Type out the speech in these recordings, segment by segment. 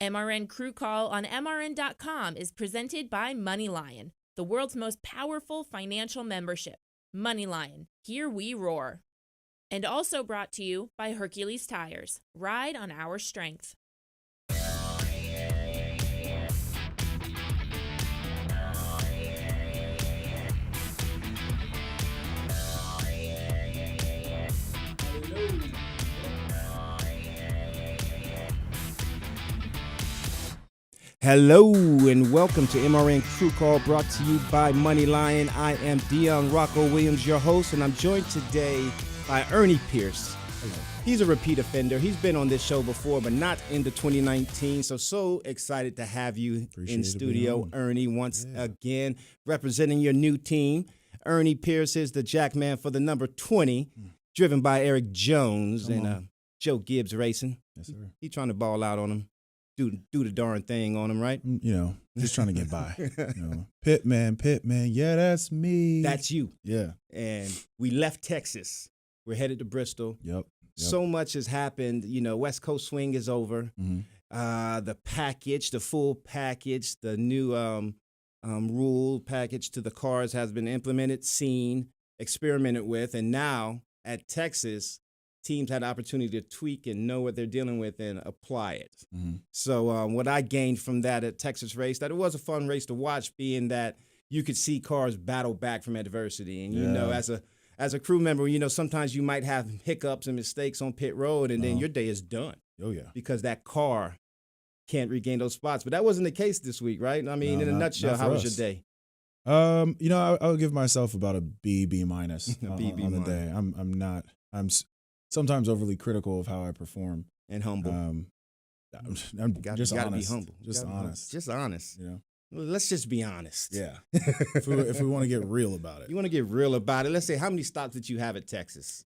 MRN Crew Call on MRN.com is presented by MoneyLion, the world's most powerful financial membership. MoneyLion, here we roar. And also brought to you by Hercules Tires. Ride on our strength. Hello and welcome to MRN Crew Call, brought to you by MoneyLion. I am Rocko Williams, your host, and I'm joined today by Ernie Pierce. Hello. He's a repeat offender. He's been on this show before, but not into 2019. So excited to have you in studio, Ernie, once again, representing your new team. Ernie Pierce is the jackman for the number 20, driven by Eric Jones and Joe Gibbs Racing. Yes, sir. He's trying to ball out on him. Do the darn thing on him, right? You know, just trying to get by. Pitman, yeah, that's me. That's you. Yeah. And we left Texas. We're headed to Bristol. Yep. So much has happened. You know, West Coast swing is over. Mm-hmm. The package, the full package, the new rule package to the cars has been implemented, seen, experimented with, and now at Texas, teams had the opportunity to tweak and know what they're dealing with and apply it. Mm-hmm. So what I gained from that at Texas race, that it was a fun race to watch, being that you could see cars battle back from adversity. And, you know, as a crew member, you know, sometimes you might have hiccups and mistakes on pit road, and then your day is done. Oh, yeah. Because that car can't regain those spots. But that wasn't the case this week, right? I mean, in a nutshell, how was your day? You know, I'll give myself about a B minus on the day. I'm sometimes overly critical of how I perform. And humble. I'm just honest. Be humble. Just honest. Just honest. You know? Well, let's just be honest. Yeah. if we want to get real about it. You want to get real about it. Let's say, how many stops did you have at Texas?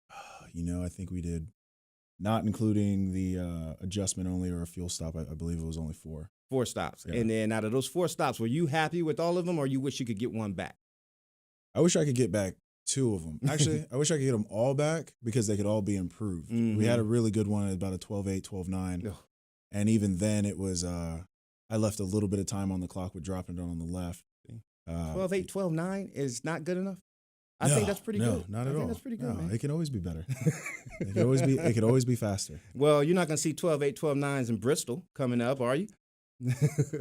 You know, I think we did, not including the adjustment only or a fuel stop, I believe it was only 4. 4 stops. Yeah. And then out of those 4 stops, were you happy with all of them, or you wish you could get one back? I wish I could get back 2 of them. Actually, I wish I could get them all back because they could all be improved. Mm-hmm. We had a really good one at about a 12.8, 12.9. Ugh. And even then it was, I left a little bit of time on the clock with dropping it on the left. 12.8, 12.9 is not good enough? I think that's pretty good. No, not at all. I think that's pretty good, man. It can always be better. It could always be faster. Well, you're not going to see 12.8, 12.9s in Bristol coming up, are you?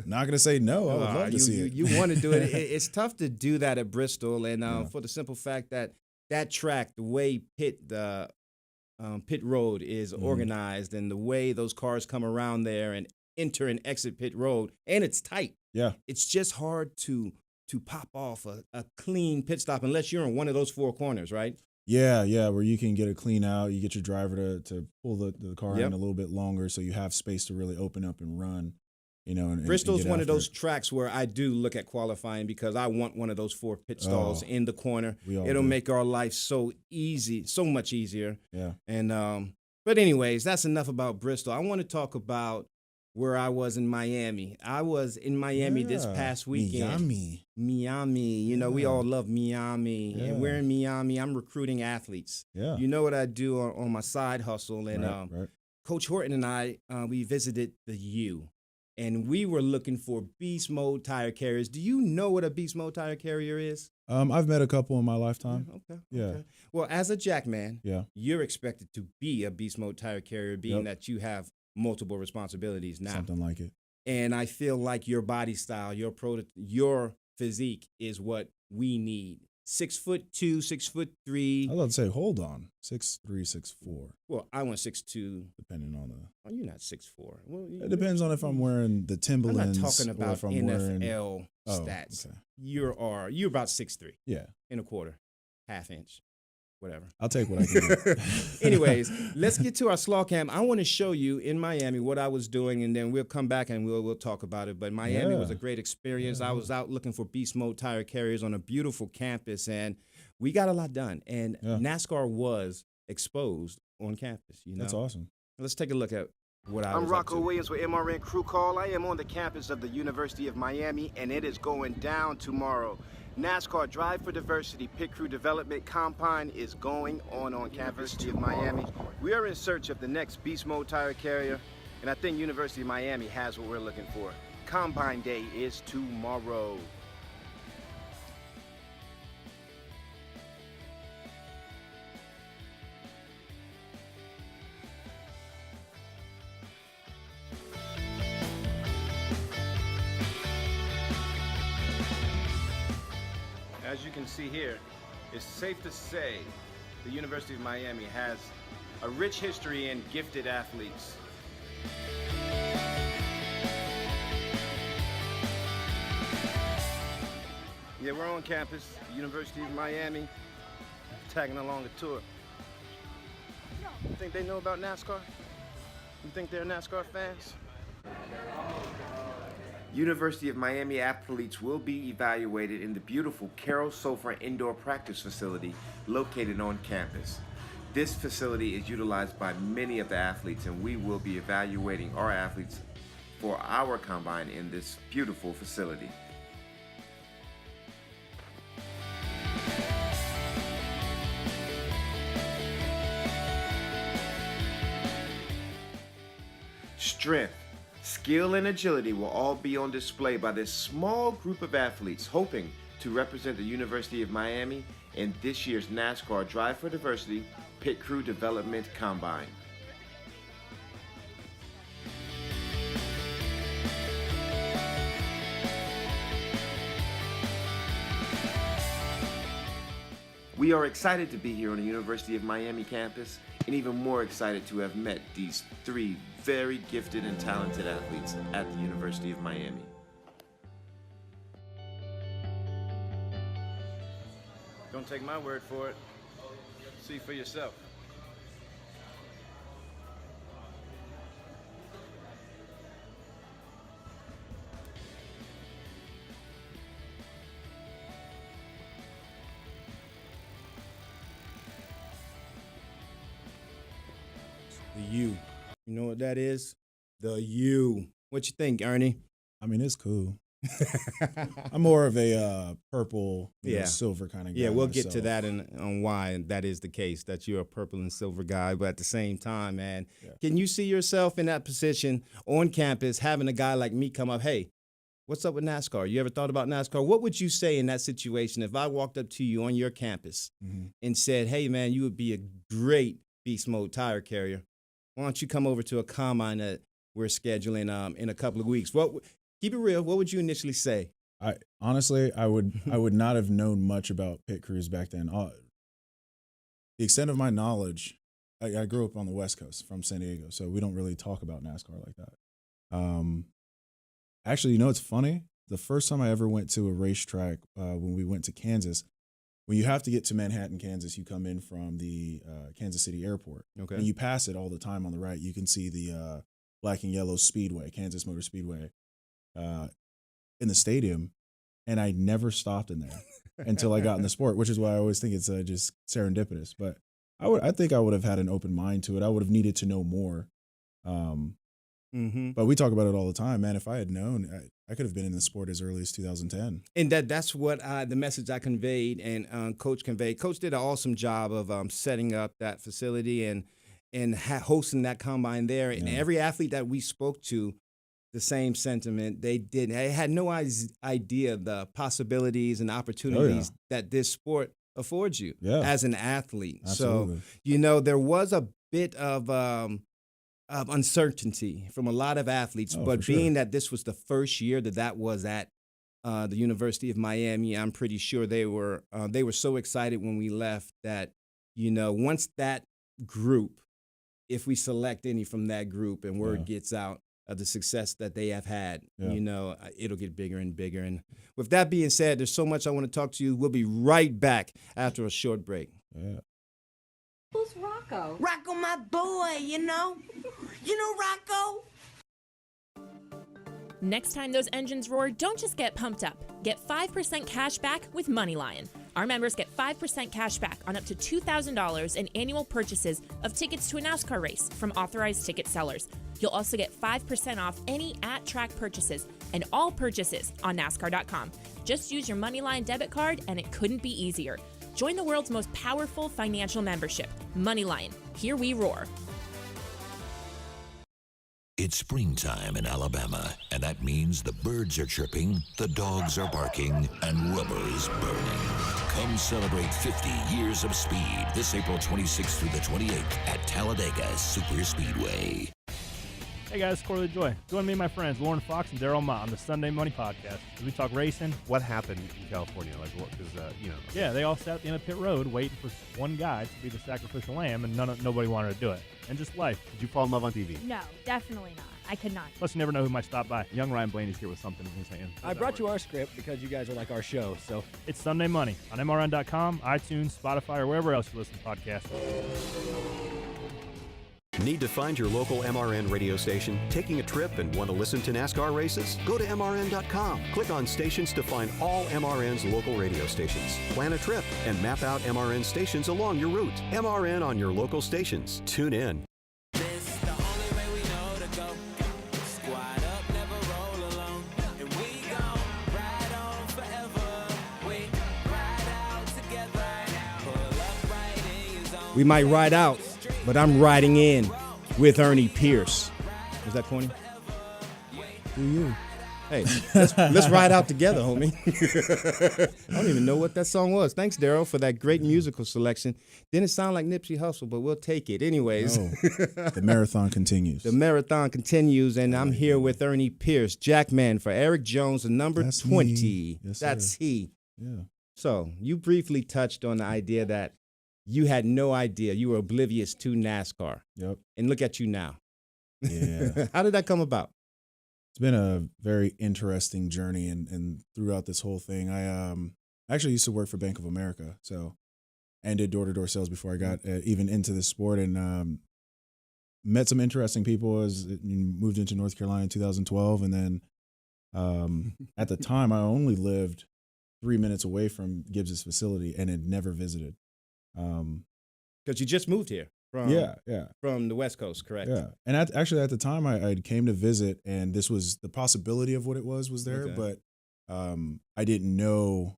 Not going to say no. I would love to see it. You want to do it. It's tough to do that at Bristol, and for the simple fact that track, the way pit road is organized, and the way those cars come around there and enter and exit pit road, and it's tight. Yeah. It's just hard to pop off a clean pit stop unless you're in one of those 4 corners, right? Yeah, where you can get a clean out. You get your driver to pull the car in a little bit longer so you have space to really open up and run. You know, Bristol's one of those tracks where I do look at qualifying because I want one of those 4 pit stalls in the corner. It'll make our life so easy, so much easier. Yeah. And but anyways, that's enough about Bristol. I want to talk about where I was in Miami. I was in Miami this past weekend. Miami. You know, we all love Miami. Yeah. And we're in Miami. I'm recruiting athletes. Yeah. You know what I do on my side hustle. And right. Coach Horton and I, we visited the U. And we were looking for beast mode tire carriers. Do you know what a beast mode tire carrier is? I've met a couple in my lifetime. Okay. Yeah. Okay. Well, as a jackman, yeah, you're expected to be a beast mode tire carrier, being that you have multiple responsibilities now. Something like it. And I feel like your body style, your physique is what we need. 6'2", 6'3". I was about to say, hold on, 6'3", 6'4". Well, I want 6'2". Depending on Oh, you're not 6'4". Well, it depends on if I'm wearing the Timberlands. I'm not talking about NFL stats. Okay. You're about 6'3". Yeah. And a quarter, half inch, whatever. I'll take what I can get. Anyways, let's get to our slaw cam. I want to show you in Miami what I was doing, and then we'll come back and we'll talk about it. But Miami was a great experience. I was out looking for beast mode tire carriers on a beautiful campus, and we got a lot done. And NASCAR was exposed on campus. You know, that's awesome. Let's take a look at what I'm Rocko Williams with MRN Crew Call. I am on the campus of the University of Miami, and it is going down tomorrow. NASCAR Drive for Diversity Pit Crew Development Combine is going on campus of Miami. We are in search of the next beast mode tire carrier, And I think University of Miami has what we're looking for. Combine Day is tomorrow. As you can see here, it's safe to say the University of Miami has a rich history in gifted athletes. Yeah, we're on campus, University of Miami, tagging along a tour. You think they know about NASCAR? You think they're NASCAR fans? University of Miami athletes will be evaluated in the beautiful Carol Sofer Indoor Practice Facility located on campus. This facility is utilized by many of the athletes, and we will be evaluating our athletes for our combine in this beautiful facility. Strength, skill, and agility will all be on display by this small group of athletes hoping to represent the University of Miami in this year's NASCAR Drive for Diversity Pit Crew Development Combine. We are excited to be here on the University of Miami campus, and even more excited to have met these three very gifted and talented athletes at the University of Miami. Don't take my word for it. See for yourself. The U. You know what that is? The U. What you think, Ernie? I mean, it's cool. I'm more of a purple, silver kind of guy. Yeah, we'll get myself. to that and on why that is the case, that you're a purple and silver guy. But at the same time, man, can you see yourself in that position on campus, having a guy like me come up, hey, what's up with NASCAR? You ever thought about NASCAR? What would you say in that situation if I walked up to you on your campus and said, hey, man, you would be a great beast mode tire carrier. Why don't you come over to a combine that we're scheduling in a couple of weeks? Keep it real. What would you initially say? I would not have known much about pit crews back then. The extent of my knowledge, I grew up on the West Coast from San Diego, so we don't really talk about NASCAR like that. Actually, you know, it's funny. The first time I ever went to a racetrack when we went to Kansas, when you have to get to Manhattan, Kansas, you come in from the Kansas City airport. Okay. And you pass it all the time on the right. You can see the black and yellow Speedway, Kansas Motor Speedway, in the stadium. And I never stopped in there until I got in the sport, which is why I always think it's just serendipitous. But I think I would have had an open mind to it. I would have needed to know more. But we talk about it all the time, man. If I had known, I could have been in the sport as early as 2010. And that's what the message I conveyed and Coach conveyed. Coach did an awesome job of setting up that facility and hosting that combine there. And every athlete that we spoke to, the same sentiment. They had no idea of the possibilities and opportunities that this sport affords you as an athlete. Absolutely. So, you know, there was a bit of uncertainty from a lot of athletes, but being that this was the first year that was at the University of Miami, I'm pretty sure they were so excited when we left that, you know, once that group, if we select any from that group and word gets out of the success that they have had, you know, it'll get bigger and bigger. And with that being said, there's so much I want to talk to you. We'll be right back after a short break. Yeah. Who's Rocko? Rocko, my boy, you know? You know Rocko? Next time those engines roar, don't just get pumped up. Get 5% cash back with MoneyLion. Our members get 5% cash back on up to $2,000 in annual purchases of tickets to a NASCAR race from authorized ticket sellers. You'll also get 5% off any at-track purchases and all purchases on NASCAR.com. Just use your MoneyLion debit card and it couldn't be easier. Join the world's most powerful financial membership, MoneyLion. Here we roar. It's springtime in Alabama, and that means the birds are chirping, the dogs are barking, and rubber is burning. Come celebrate 50 years of speed this April 26th through the 28th at Talladega Super Speedway. Hey guys, it's Corley Joy. Join me and my friends Lauren Fox and Daryl Mott on the Sunday Money Podcast as we talk racing. What happened in California? Like, what? Because Yeah, they all sat at the end of pit road waiting for one guy to be the sacrificial lamb, and nobody wanted to do it. And just life. Did you fall in love on TV? No, definitely not. I could not. Plus, you never know who might stop by. Young Ryan Blaney's here with something he's saying. I brought you our script because you guys are like our show. So It's Sunday Money on MRN.com, iTunes, Spotify, or wherever else you listen to podcasts. Need to find your local MRN radio station? Taking a trip and want to listen to NASCAR races? Go to MRN.com. Click on stations to find all MRN's local radio stations. Plan a trip and map out MRN stations along your route. MRN on your local stations. Tune in. We might ride out, but I'm riding in with Ernie Pierce. Was that corny? Do you? Hey, let's ride out together, homie. I don't even know what that song was. Thanks, Daryl, for that great musical selection. Didn't sound like Nipsey Hussle, but we'll take it. Anyways. No. The marathon continues. The marathon continues, and I'm here with Ernie Pierce, Jackman for Eric Jones, the number That's 20. me. Yes, That's sir. he. Yeah. So you briefly touched on the idea that you had no idea. You were oblivious to NASCAR. Yep. And look at you now. Yeah. How did that come about? It's been a very interesting journey, and throughout this whole thing, I actually used to work for Bank of America, and did door-to-door sales before I got even into this sport, and met some interesting people as moved into North Carolina in 2012, and then at the time, I only lived 3 minutes away from Gibbs' facility and had never visited. Because you just moved here from from the West Coast, correct? Yeah, and actually at the time I came to visit, and this was the possibility of what it was there, Okay. but I didn't know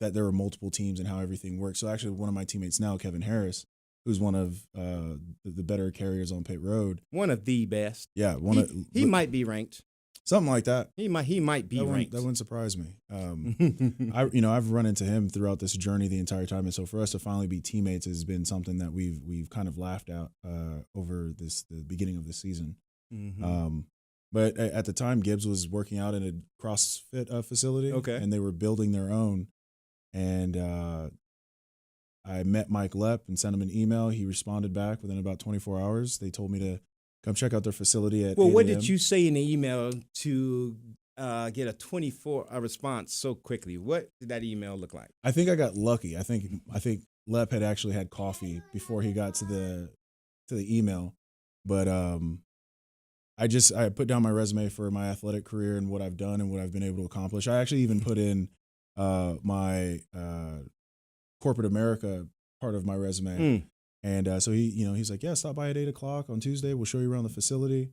that there were multiple teams and how everything works. So actually, one of my teammates now, Kevin Harris, who's one of the better carriers on pit road, One of the best. yeah, He might be ranked. something like that. He might be ranked. That wouldn't surprise me. I've run into him throughout this journey the entire time, and so for us to finally be teammates has been something that we've kind of laughed at over the beginning of the season. Mhm. But at the time, Gibbs was working out in a CrossFit facility, Okay. and they were building their own. And I met Mike Lepp and sent him an email. He responded back within about 24 hours. They told me to come check out their facility at Well, 8 what a.m. did you say in the email to get a 24 response so quickly? What did that email look like? I think I got lucky. I think Lepp had actually had coffee before he got to the email, but I put down my resume for my athletic career and what I've done and what I've been able to accomplish. I actually even put in my corporate America part of my resume, and so he's like, yeah, stop by at 8:00 on Tuesday. We'll show you around the facility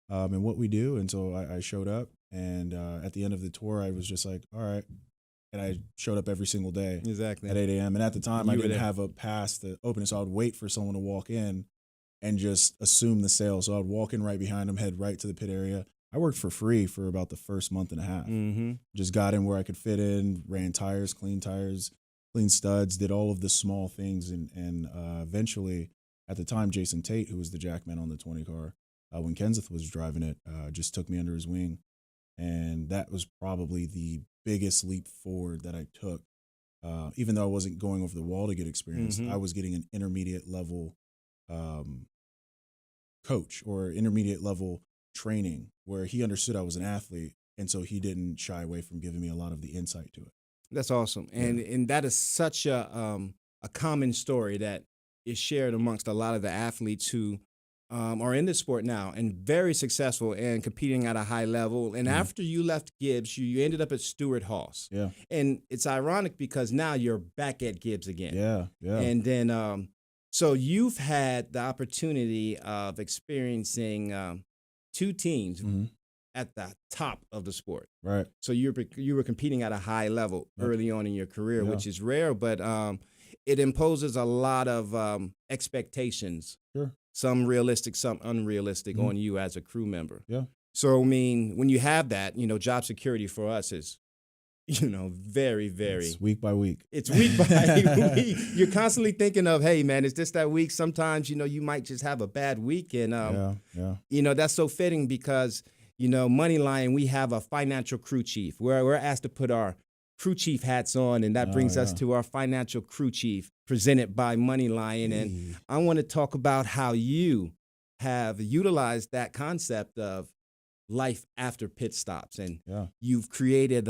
and what we do. And so I showed up, and at the end of the tour, I was just like, all right. And I showed up every single day Exactly. at 8 a.m. And at the time, I You were didn't there. have a pass to open it, so I would wait for someone to walk in and just assume the sale. So I'd walk in right behind them, head right to the pit area. I worked for free for about the first month and a half. Mm-hmm. Just got in where I could fit in, ran tires, clean studs, did all of the small things. And eventually, at the time, Jason Tate, who was the jackman on the 20 car, when Kenseth was driving it, just took me under his wing. And that was probably the biggest leap forward that I took. Even though I wasn't going over the wall to get experience, Mhm. I was getting an intermediate level coach or intermediate level training where he understood I was an athlete. And so he didn't shy away from giving me a lot of the insight to it. That's awesome. And that is such a common story that is shared amongst a lot of the athletes who are in this sport now and very successful and competing at a high level. And after you left Gibbs, you ended up at Stewart-Haas. Yeah. And it's ironic because now you're back at Gibbs again. Yeah. Yeah. And then, so you've had the opportunity of experiencing two teams Mhm. at the top of the sport. Right. So you were competing at a high level Yep. early on in your career, Yeah. which is rare, but it imposes a lot of expectations Sure. Some realistic, some unrealistic on you as a crew member. Yeah. So, I mean, when you have that, job security for us is, very, very. It's week by week. It's week by week. You're constantly thinking of, hey, man, is this that week? Sometimes, you might just have a bad week. And, that's so fitting because, MoneyLion, we have a financial crew chief where we're asked to put our crew chief hats on. And that brings us to our financial crew chief presented by MoneyLion. And I want to talk about how you have utilized that concept of life after pit stops. And you've created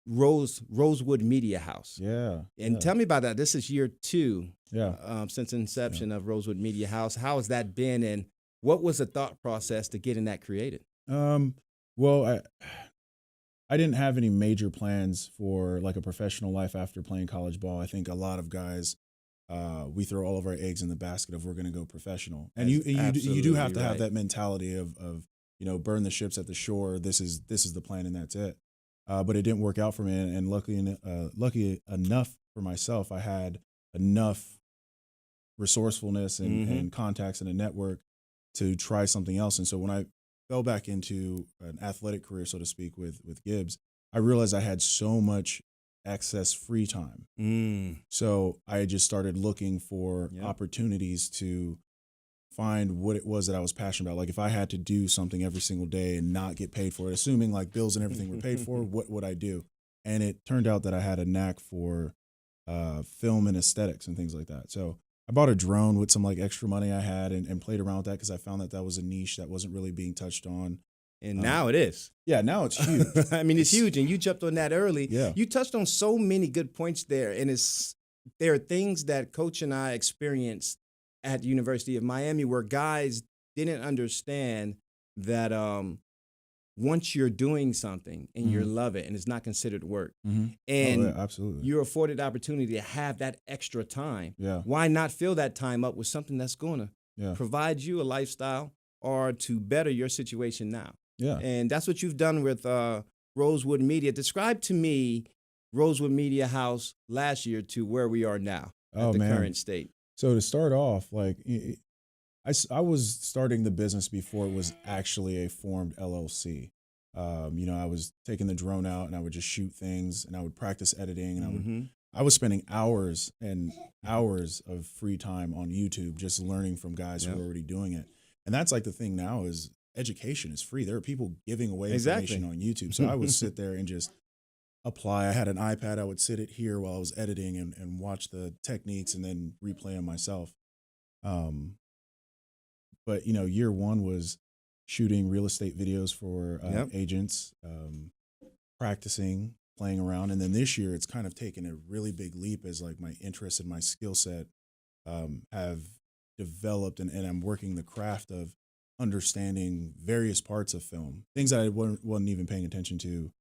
Rosewood Media House. Yeah. And tell me about that. This is year 2 since inception of Rosewood Media House. How has that been, and what was the thought process to getting that created? Well, I didn't have any major plans for like a professional life after playing college ball. I think a lot of guys, we throw all of our eggs in the basket of we're going to go professional. And you do have to have that mentality of burn the ships at the shore. This is the plan and that's it. But it didn't work out for me. And lucky enough for myself, I had enough resourcefulness and contacts and a network to try something else. And so when I fell back into an athletic career, so to speak, with Gibbs, I realized I had so much excess free time. So I just started looking for opportunities to find what it was that I was passionate about. Like if I had to do something every single day and not get paid for it, assuming like bills and everything were paid for, what would I do? And it turned out that I had a knack for film and aesthetics and things like that. So I bought a drone with some like extra money I had and played around with that because I found that was a niche that wasn't really being touched on. And now it is. Yeah, now it's huge. I mean, it's huge, and you jumped on that early. Yeah. You touched on so many good points there, and there are things that Coach and I experienced at the University of Miami where guys didn't understand that once you're doing something and you love it and it's not considered work, and absolutely, you're afforded the opportunity to have that extra time, yeah, why not fill that time up with something that's going to provide you a lifestyle or to better your situation now? Yeah. And that's what you've done with Rosewood Media. Describe to me Rosewood Media House last year to where we are now at the current state. So to start off, like I was starting the business before it was actually a formed LLC. I was taking the drone out and I would just shoot things and I would practice editing and I was spending hours and hours of free time on YouTube just learning from guys who were already doing it. And that's like the thing now is education is free. There are people giving away information on YouTube. So I would sit there and just apply. I had an iPad. I would sit it here while I was editing and watch the techniques and then replay them myself. But, year one was shooting real estate videos for agents, practicing, playing around. And then this year it's kind of taken a really big leap as like my interest and my skill set have developed and I'm working the craft of understanding various parts of film, things that I wasn't even paying attention to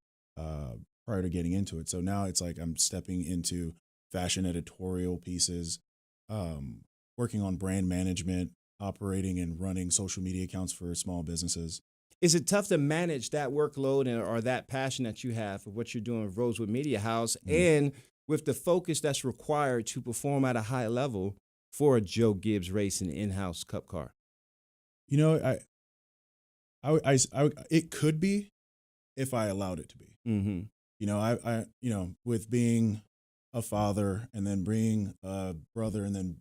prior to getting into it. So now it's like I'm stepping into fashion editorial pieces, working on brand management, operating and running social media accounts for small businesses. Is it tough to manage that workload or that passion that you have for what you're doing with Rosewood Media House and with the focus that's required to perform at a high level for a Joe Gibbs Racing in-house cup car? It could be if I allowed it to be. With being a father and then being a brother and then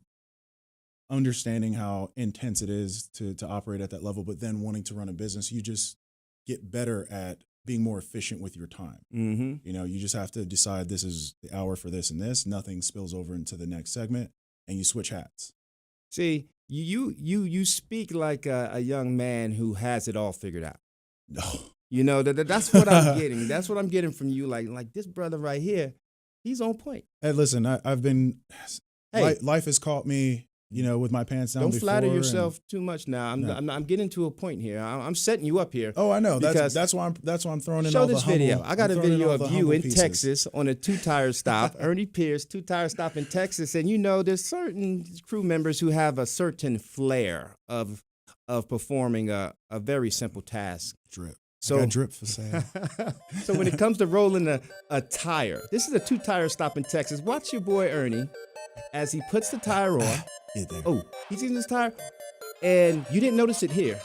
understanding how intense it is to operate at that level, but then wanting to run a business, you just get better at being more efficient with your time. You just have to decide this is the hour for this and this. Nothing spills over into the next segment, and you switch hats. See, you speak like a young man who has it all figured out. No. That's what I'm getting. That's what I'm getting from you. Like this brother right here, he's on point. Hey, listen, I've been. Life has caught me, with my pants down. Don't before flatter yourself too much now. I'm getting to a point here. I'm setting you up here. Oh, I know. That's why I'm throwing in show all the this video. I got a video of you in pieces. Texas on a 2-tire stop. Ernie Pierce, 2-tire stop in Texas. And there's certain crew members who have a certain flair of performing a very simple task. Drip. So I got drip for sale. So when it comes to rolling a tire, this is a 2-tire stop in Texas. Watch your boy Ernie as he puts the tire on. Get there. Oh, he's using his tire, and you didn't notice it here.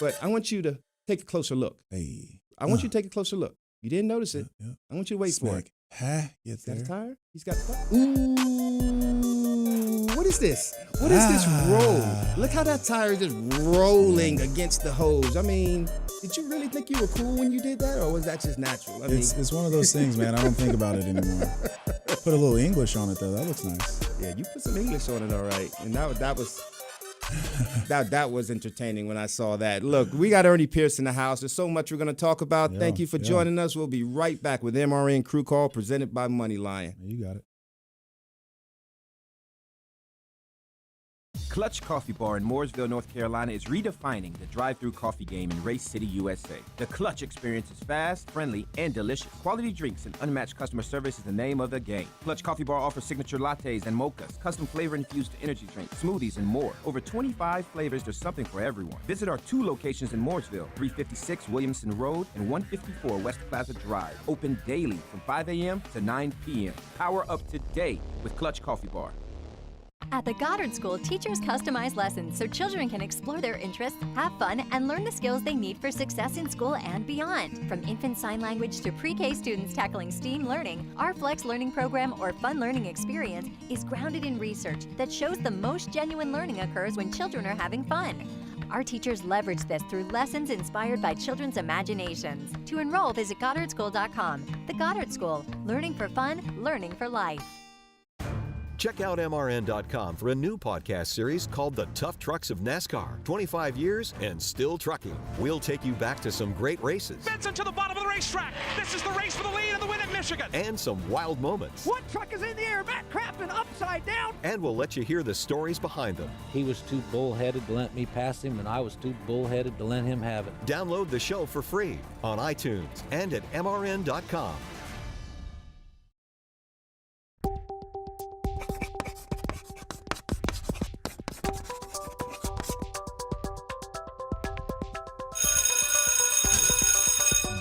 But I want you to take a closer look. Hey. I want you to take a closer look. You didn't notice it. Yeah. I want you to wait for it. Get He's there. got a tire? He's got Ooh, what is this? What is this roll? Look how that tire is just rolling against the hose. I mean, did you really think you were cool when you did that, or was that just natural? It's one of those things, man. I don't think about it anymore. Put a little English on it, though. That looks nice. Yeah, you put some English on it, all right. And that was that was entertaining when I saw that. Look, we got Ernie Pierce in the house. There's so much we're going to talk about. Thank you for joining us. We'll be right back with MRN Crew Call presented by MoneyLion. You got it. Clutch Coffee Bar in Mooresville, North Carolina is redefining the drive-thru coffee game in Race City, USA. The Clutch experience is fast, friendly, and delicious. Quality drinks and unmatched customer service is the name of the game. Clutch Coffee Bar offers signature lattes and mochas, custom flavor-infused energy drinks, smoothies, and more. Over 25 flavors, there's something for everyone. Visit our 2 locations in Mooresville, 356 Williamson Road and 154 West Plaza Drive. Open daily from 5 a.m. to 9 p.m. Power up today with Clutch Coffee Bar. At the Goddard School, teachers customize lessons so children can explore their interests, have fun, and learn the skills they need for success in school and beyond. From infant sign language to pre-K students tackling STEAM learning, our Flex Learning Program or Fun Learning Experience is grounded in research that shows the most genuine learning occurs when children are having fun. Our teachers leverage this through lessons inspired by children's imaginations. To enroll, visit GoddardSchool.com. The Goddard School, learning for fun, learning for life. Check out MRN.com for a new podcast series called The Tough Trucks of NASCAR. 25 years and still trucking. We'll take you back to some great races. Benson to the bottom of the racetrack. This is the race for the lead and the win at Michigan. And some wild moments. One truck is in the air. Matt Crafton upside down. And we'll let you hear the stories behind them. He was too bullheaded to let me pass him, and I was too bullheaded to let him have it. Download the show for free on iTunes and at MRN.com.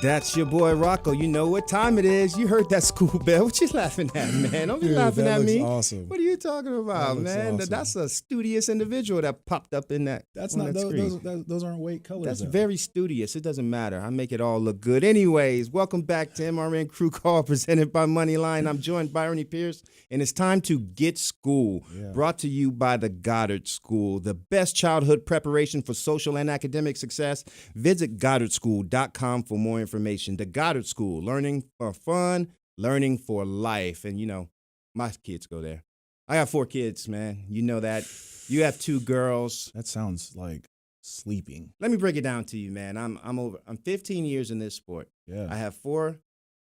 That's your boy Rocko. You know what time it is. You heard that school bell. What you laughing at, man? Don't be laughing at me. Awesome. What are you talking about, man? Awesome. That's a studious individual that popped up in that. That's on not that screen. those aren't weight colors. That's though. very studious. It doesn't matter. I make it all look good. Anyways, welcome back to MRN Crew Call presented by MoneyLion. I'm joined by Ernie Pierce, and it's time to get school. Brought to you by the Goddard School, the best childhood preparation for social and academic success. Visit GoddardSchool.com for more information. The Goddard School, learning for fun, learning for life. And, you know, my kids go there. I got 4 kids, man. You know that. You have 2 girls. That sounds like sleeping. Let me break it down to you, man. I'm 15 years in this sport. Yeah. I have 4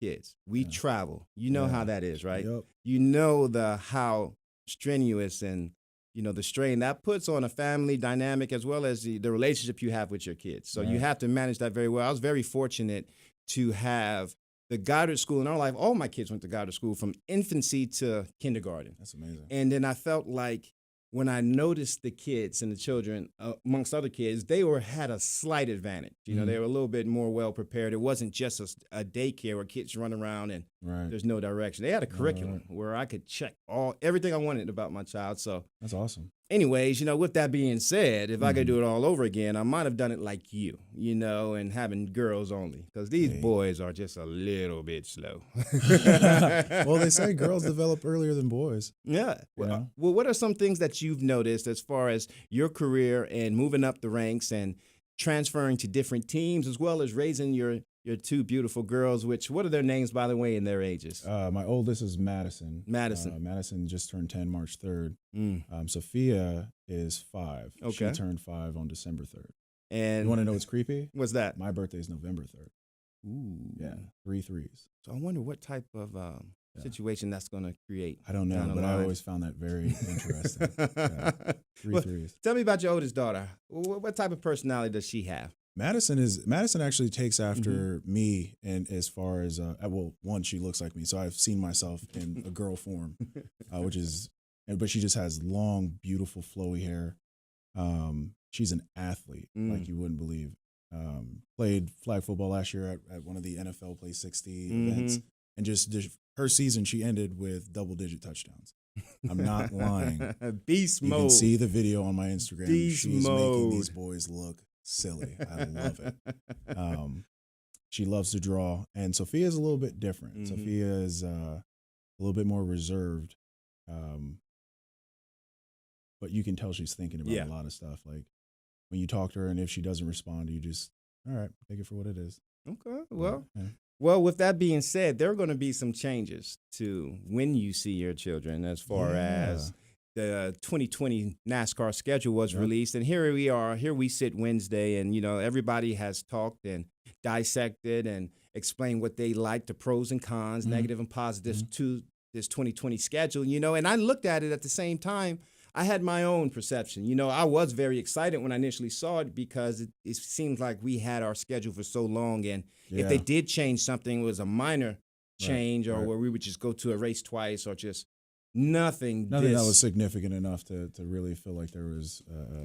kids. We travel. You know how that is, right? Yep. You know how strenuous and, you know, the strain that puts on a family dynamic as well as the relationship you have with your kids. So you have to manage that very well. I was very fortunate to have the Goddard School in our life. All my kids went to Goddard School from infancy to kindergarten. That's amazing. And then I felt like when I noticed the kids and the children, amongst other kids, they had a slight advantage. You know, they were a little bit more well prepared. It wasn't just a daycare where kids run around and there's no direction. They had a curriculum where I could check everything I wanted about my child. So that's awesome. Anyways, you know, with that being said, if I could do it all over again, I might have done it like you, you know, and having girls only, because these boys are just a little bit slow. Well, they say girls develop earlier than boys. Yeah. Well, what are some things that you've noticed as far as your career and moving up the ranks and transferring to different teams, as well as raising your 2 beautiful girls, what are their names, by the way, and their ages? My oldest is Madison. Madison just turned 10 March 3rd. Sophia is 5. Okay. She turned 5 on December 3rd. And you want to know what's creepy? What's that? My birthday is November 3rd. Ooh. Yeah, 3 3s. So I wonder what type of situation that's going to create. I don't know, but I always found that very interesting. 3 3s. Tell me about your oldest daughter. What type of personality does she have? Madison actually takes after me, and as far as one, she looks like me, so I've seen myself in a girl form, but she just has long, beautiful, flowy hair. She's an athlete like you wouldn't believe. Played flag football last year at one of the NFL Play 60 events, and just her season she ended with double-digit touchdowns. I'm not lying. Beast you mode. You can see the video on my Instagram. Beast She's mode. making these boys look silly. I love it. She loves to draw, and Sophia is a little bit different. Mm-hmm. Sophia is a little bit more reserved, but you can tell she's thinking about a lot of stuff. Like when you talk to her, and if she doesn't respond, you just, all right, take it for what it is. Okay, well. Yeah. Well, with that being said, there are going to be some changes to when you see your children as far as the 2020 NASCAR schedule was released. And here we are. Here we sit Wednesday, and, you know, everybody has talked and dissected and explained what they like, the pros and cons, negative and positives to this 2020 schedule, you know. And I looked at it at the same time. I had my own perception. You know, I was very excited when I initially saw it because it seemed like we had our schedule for so long. And if they did change something, it was a minor change or where we would just go to a race twice or just nothing that was significant enough to really feel like there was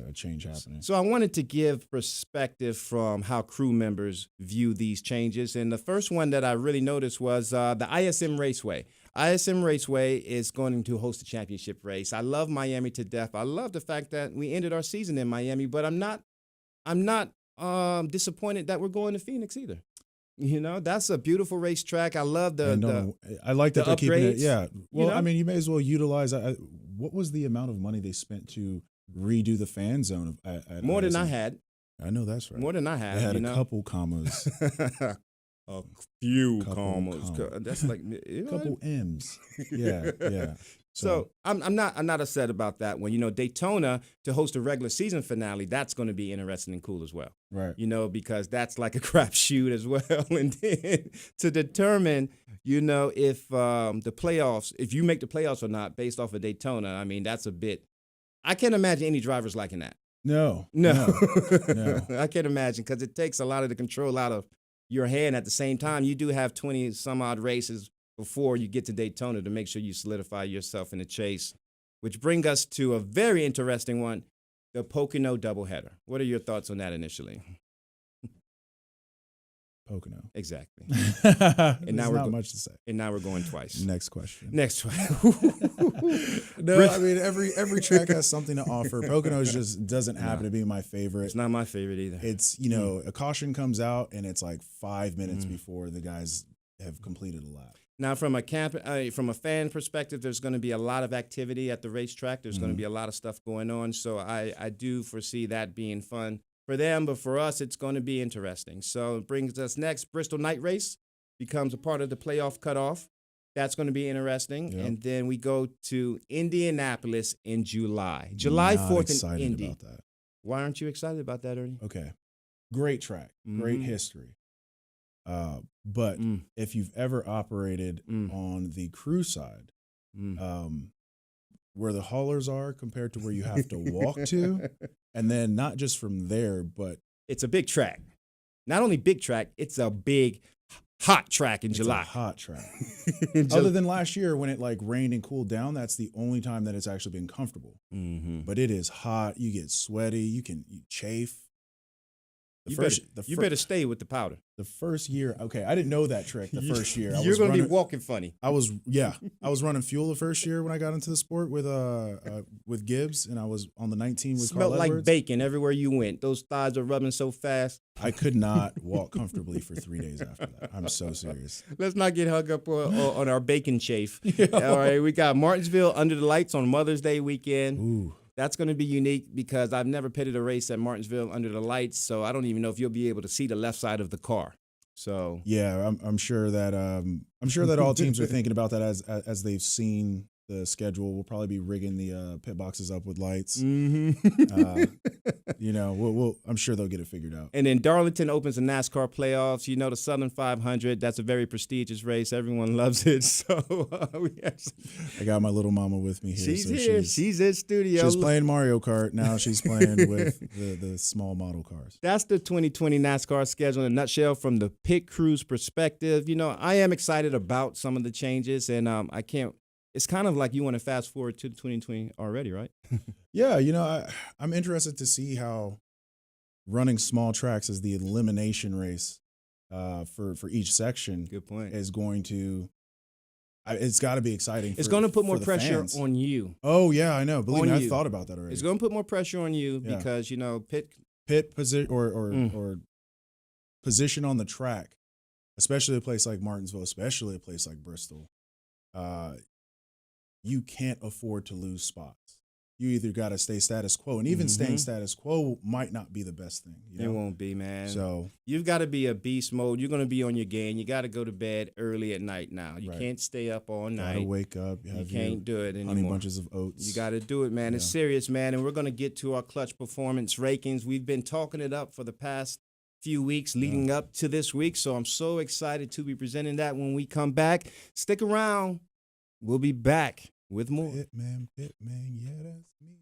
a change happening. So I wanted to give perspective from how crew members view these changes. And the first one that I really noticed was the ISM Raceway. ISM Raceway is going to host a championship race. I love Miami to death. I love the fact that we ended our season in Miami, but I'm not disappointed that we're going to Phoenix either. You know, that's a beautiful racetrack. I love I like that they're keeping it. Yeah. Well, you know? I mean, you may as well utilize. What was the amount of money they spent to redo the fan zone? More than I had. I know that's right. More than I had. They had a couple commas. A few commas. That's like a couple M's. Yeah. So I'm not upset about that one. You know, Daytona to host a regular season finale, that's going to be interesting and cool as well. Right. You know, because that's like a crapshoot as well. And then to determine, you know, if the playoffs, if you make the playoffs or not based off of Daytona, I mean, that's a bit. I can't imagine any drivers liking that. No. I can't imagine because it takes a lot of the control out of your hand. At the same time, you do have 20 some odd races before you get to Daytona to make sure you solidify yourself in the chase, which brings us to a very interesting one, the Pocono doubleheader. What are your thoughts on that initially? Pocono. Exactly. And now not much to say. And now we're going twice. Next question. No, I mean every track has something to offer. Pocono just doesn't happen to be my favorite. It's not my favorite either. It's, you know, a caution comes out and it's like 5 minutes before the guys have completed a lap. Now, from a fan perspective, there's going to be a lot of activity at the racetrack. There's going to be a lot of stuff going on. So I do foresee that being fun for them. But for us, it's going to be interesting. So it brings us next. Bristol Night Race becomes a part of the playoff cutoff. That's going to be interesting. Yep. And then we go to Indianapolis in July. July 4th in Indy. About that. Why aren't you excited about that, Ernie? Okay. Great track. Great history. But if you've ever operated on the crew side, where the haulers are compared to where you have to walk to, and then not just from there, but it's a big track. Not only big track, it's a big hot track in July. It's a hot track. Other than last year when it like rained and cooled down, that's the only time that it's actually been comfortable. But it is hot. You get sweaty. You chafe. You better stay with the powder. The first year, okay, I didn't know that trick the first year. You're going to be walking funny. I was running fuel the first year when I got into the sport with Gibbs, and I was on the 19 with Smelled Carl like Edwards. Bacon everywhere you went. Those thighs are rubbing so fast. I could not walk comfortably for 3 days after that. I'm so serious. Let's not get hung up on our bacon chafe. All right, we got Martinsville under the lights on Mother's Day weekend. Ooh. That's going to be unique because I've never pitted a race at Martinsville under the lights, so I don't even know if you'll be able to see the left side of the car. So yeah, I'm sure that all teams are thinking about that as they've seen the schedule. We'll probably be rigging the pit boxes up with lights. You know, I'm sure they'll get it figured out. And then Darlington opens the NASCAR playoffs. You know, the Southern 500. That's a very prestigious race. Everyone loves it. So I got my little mama with me here. She's here. She's in studio. She's playing Mario Kart. Now she's playing with the small model cars. That's the 2020 NASCAR schedule in a nutshell from the pit crew's perspective. You know, I am excited about some of the changes, and I can't. It's kind of like you want to fast forward to 2020 already, right? Yeah, you know, I'm interested to see how running small tracks as the elimination race for each section Good point. is going to It's got to be exciting. It's going to put more the pressure fans. on you. Oh yeah, I know. Believe me, On I you. thought about that already. It's going to put more pressure on you Yeah. because Pitt position or position on the track, especially a place like Martinsville, especially a place like Bristol. You can't afford to lose spots. You either got to stay status quo, and even staying status quo might not be the best thing. You know? It won't be, man. So you've got to be a beast mode. You're going to be on your game. You got to go to bed early at night now. You can't stay up all night. Got to wake up. You can't do it anymore. Honey bunches of oats. You got to do it, man. It's serious, man. And we're going to get to our clutch performance rankings. We've been talking it up for the past few weeks leading up to this week. So I'm so excited to be presenting that when we come back. Stick around. We'll be back with more. Pitman, yeah, that's me.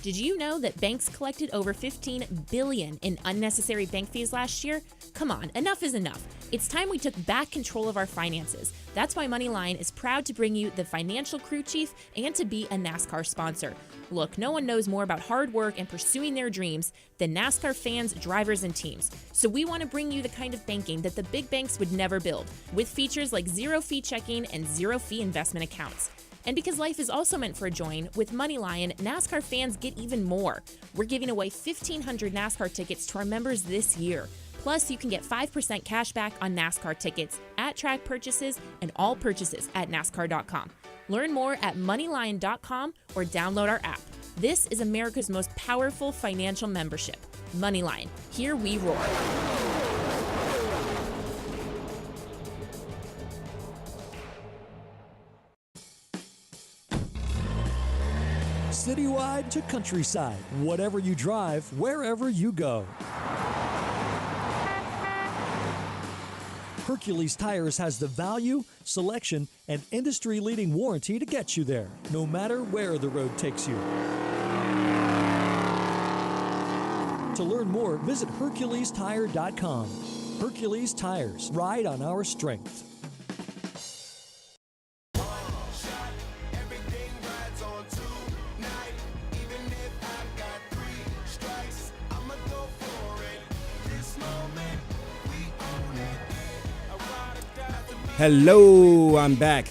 Did you know that banks collected over $15 billion in unnecessary bank fees last year? Come on, enough is enough. It's time we took back control of our finances. That's why MoneyLion is proud to bring you the Financial Crew Chief and to be a NASCAR sponsor. Look, no one knows more about hard work and pursuing their dreams than NASCAR fans, drivers, and teams. So we want to bring you the kind of banking that the big banks would never build, with features like zero-fee checking and zero-fee investment accounts. And because life is also meant for a join, with MoneyLion, NASCAR fans get even more. We're giving away 1,500 NASCAR tickets to our members this year. Plus, you can get 5% cash back on NASCAR tickets, at-track purchases, and all purchases at NASCAR.com. Learn more at MoneyLion.com or download our app. This is America's most powerful financial membership. MoneyLion. Here we roar. Citywide to countryside, whatever you drive, wherever you go. Hercules Tires has the value, selection, and industry-leading warranty to get you there, no matter where the road takes you. To learn more, visit HerculesTire.com. Hercules Tires, ride on our strength. Hello, I'm back.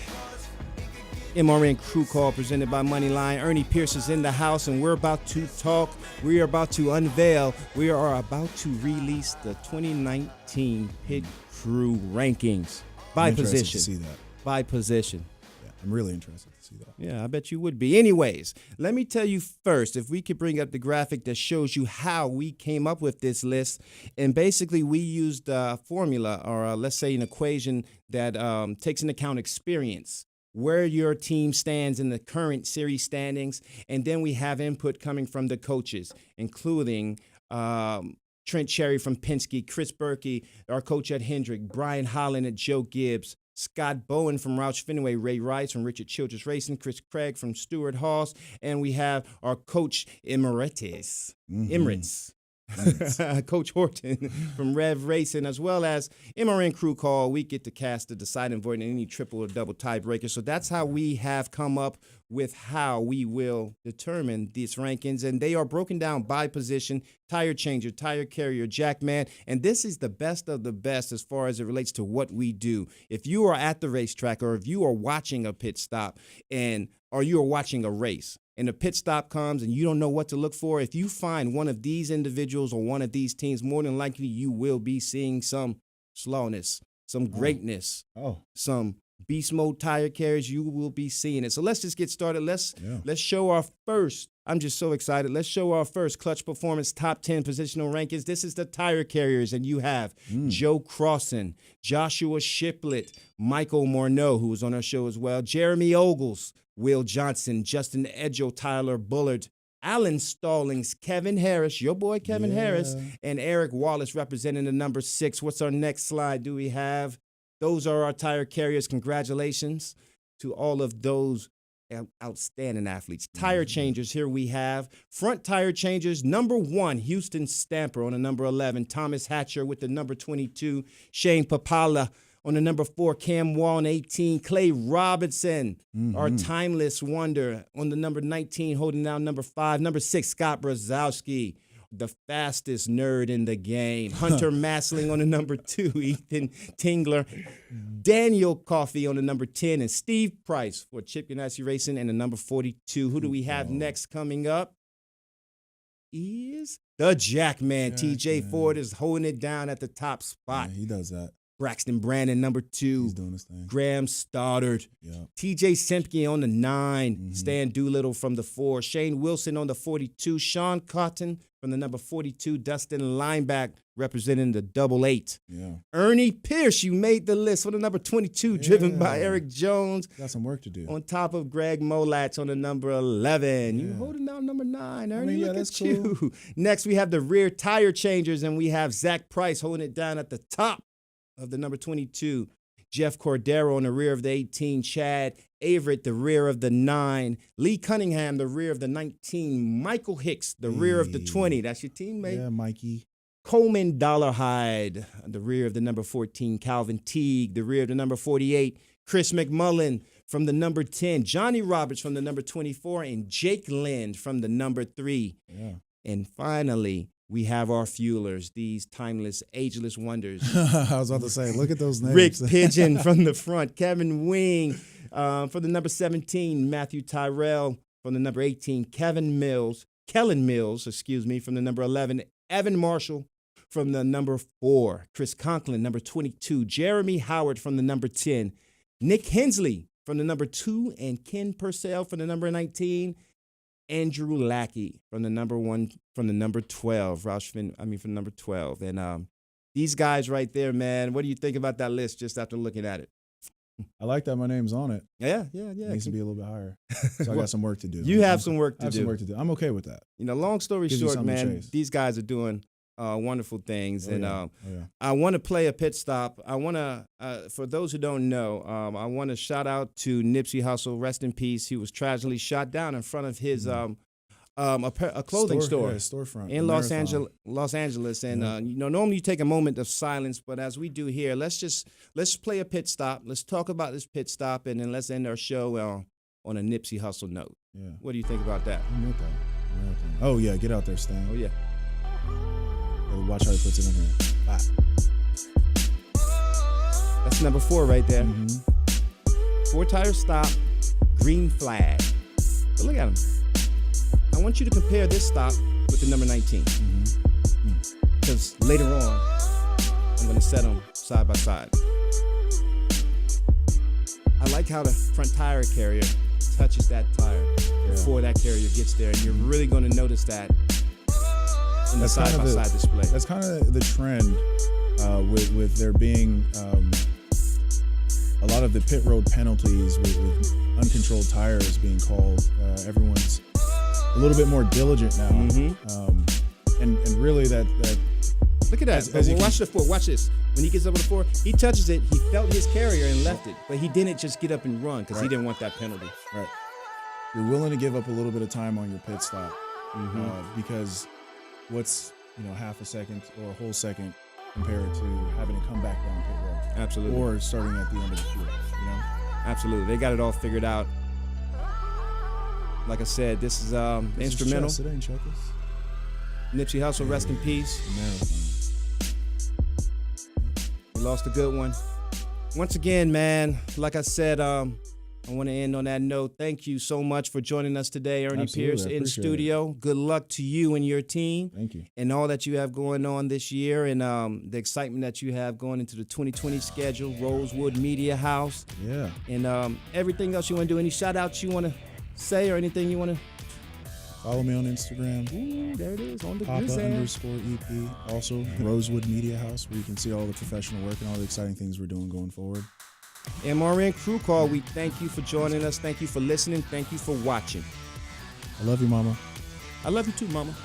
MRN Crew Call presented by MoneyLion. Ernie Pierce is in the house, and we're about to talk. We are about to unveil. We are about to release the 2019 Pit Crew rankings by position. To see that. By position. Yeah, I'm really interested to see that. Yeah, I bet you would be. Anyways, let me tell you first, if we could bring up the graphic that shows you how we came up with this list. And basically, we used a formula, or let's say an equation that takes into account experience, where your team stands in the current series standings. And then we have input coming from the coaches, including Trent Cherry from Penske, Chris Berkey, our coach at Hendrick, Brian Holland at Joe Gibbs, Scott Bowen from Roush Fenway, Ray Rice from Richard Childress Racing, Chris Craig from Stewart Haas, and we have our coach Emirates. Coach Horton from Rev Racing, as well as MRN Crew Call. We get to cast the deciding vote in any triple or double tiebreaker. So that's how we have come up with how we will determine these rankings. And they are broken down by position: tire changer, tire carrier, jackman. And this is the best of the best as far as it relates to what we do. If you are at the racetrack, or if you are watching a pit stop, or you are watching a race, and the pit stop comes and you don't know what to look for, if you find one of these individuals or one of these teams, more than likely you will be seeing some slowness, some greatness, some beast mode tire carriers. You will be seeing it. So let's just get started. Let's show our first. I'm just so excited. Let's show our first clutch performance top 10 positional rankings. This is the tire carriers, and you have Joe Crossan, Joshua Shiplett, Michael Morneau, who was on our show as well, Jeremy Ogles, Will Johnson, Justin Edgell, Tyler Bullard, Alan Stallings, Kevin Harris, your boy Kevin Harris, and Eric Wallace representing the number 6. What's our next slide do we have? Those are our tire carriers. Congratulations to all of those outstanding athletes. Tire changers, here we have front tire changers. Number 1, Houston Stamper on the number 11. Thomas Hatcher with the number 22. Shane Papala on the number 4, Cam Wall 18. Clay Robinson, our timeless wonder, on the number 19, holding down number 5. Number 6, Scott Brzezowski. the fastest nerd in the game. Hunter Massling on the number 2, Ethan Tingler, Daniel Coffey on the number 10, and Steve Price for Chip Ganassi Racing and the number 42. Who do we have next coming up? Is the Jackman. TJ Ford is holding it down at the top spot. Yeah, he does that. Braxton Brandon, number 2. He's doing his thing. Graham Stoddard. Yep. TJ Simpke on the 9. Stan Doolittle from the 4. Shane Wilson on the 42. Sean Cotton from the number 42. Dustin Lineback representing the double 8. Yeah. Ernie Pierce, you made the list for the number 22, driven by Eric Jones. Got some work to do. On top of Greg Molatch on the number 11. You holding down number 9, Ernie. Look that's at you. cool. Next, we have the rear tire changers, and we have Zach Price holding it down at the top of the number 22. Jeff Cordero on the rear of the 18. Chad Averett, the rear of the 9. Lee Cunningham, the rear of the 19. Michael Hicks, the rear of the 20. That's your teammate. Yeah, Mikey. Coleman Dollarhide, the rear of the number 14. Calvin Teague, the rear of the number 48. Chris McMullen from the number 10. Johnny Roberts from the number 24. And Jake Lind from the number 3. Yeah. And finally, we have our fuelers, these timeless, ageless wonders. I was about to say, look at those names. Rick Pigeon from the front. Kevin Wing from the number 17. Matthew Tyrell from the number 18. Kellen Mills, from the number 11. Evan Marshall from the number 4. Chris Conklin, number 22. Jeremy Howard from the number 10. Nick Hensley from the number 2. And Ken Purcell from the number 19. Andrew Lackey from the number 1, from the number 12. From the number 12. And these guys right there, man, what do you think about that list just after looking at it? I like that my name's on it. Yeah. It needs to be a little bit higher. So I got some work to do. You have some work to do. I have some work to do. I'm okay with that. Long story Gives you short, something to man, chase. these guys are doing wonderful things. Yeah. I want to play a pit stop. I want to, for those who don't know, I want to shout out to Nipsey Hussle. Rest in peace. He was tragically shot down in front of his a clothing store storefront in Los Angeles. And normally you take a moment of silence, but as we do here, let's play a pit stop. Let's talk about this pit stop, and then let's end our show on a Nipsey Hussle note. Yeah. What do you think about that? I'm with that. Oh yeah, get out there, Stan. Oh yeah. Watch how he puts it in here. Bye. That's number 4 right there. 4-tire stop, green flag. But look at him. I want you to compare this stop with the number 19. Because later on, I'm going to set them side by side. I like how the front tire carrier touches that tire before that carrier gets there. And you're really going to notice that in the side-by-side display. That's kind of the trend with there being a lot of the pit road penalties with uncontrolled tires being called. Everyone's a little bit more diligent now. And really that look at that. Watch the 4. Watch this. When he gets up on the 4, he touches it. He felt his carrier and left it. But he didn't just get up and run because he didn't want that penalty. Right. You're willing to give up a little bit of time on your pit stop because what's half a second or a whole second compared to having to come back down pit road. Absolutely. Or starting at the end of the field. Absolutely. They got it all figured out. Like I said, this is instrumental. It ain't checkers. Nipsey Hussle, rest in peace. Marathon. We lost a good one. Once again, man, like I said, I want to end on that note. Thank you so much for joining us today, Ernie Pierce in studio. Good luck to you and your team. Thank you. And all that you have going on this year, and the excitement that you have going into the 2020 schedule, Rosewood Media House. Yeah. And everything else you want to do. Any shout outs you want to say or anything you want to? Follow me on Instagram. Ooh, there it is on the Papa_EP. Also, Rosewood Media House, where you can see all the professional work and all the exciting things we're doing going forward. MRN Crew Call, we thank you for joining us. Thank you for listening. Thank you for watching. I love you, Mama. I love you too, Mama.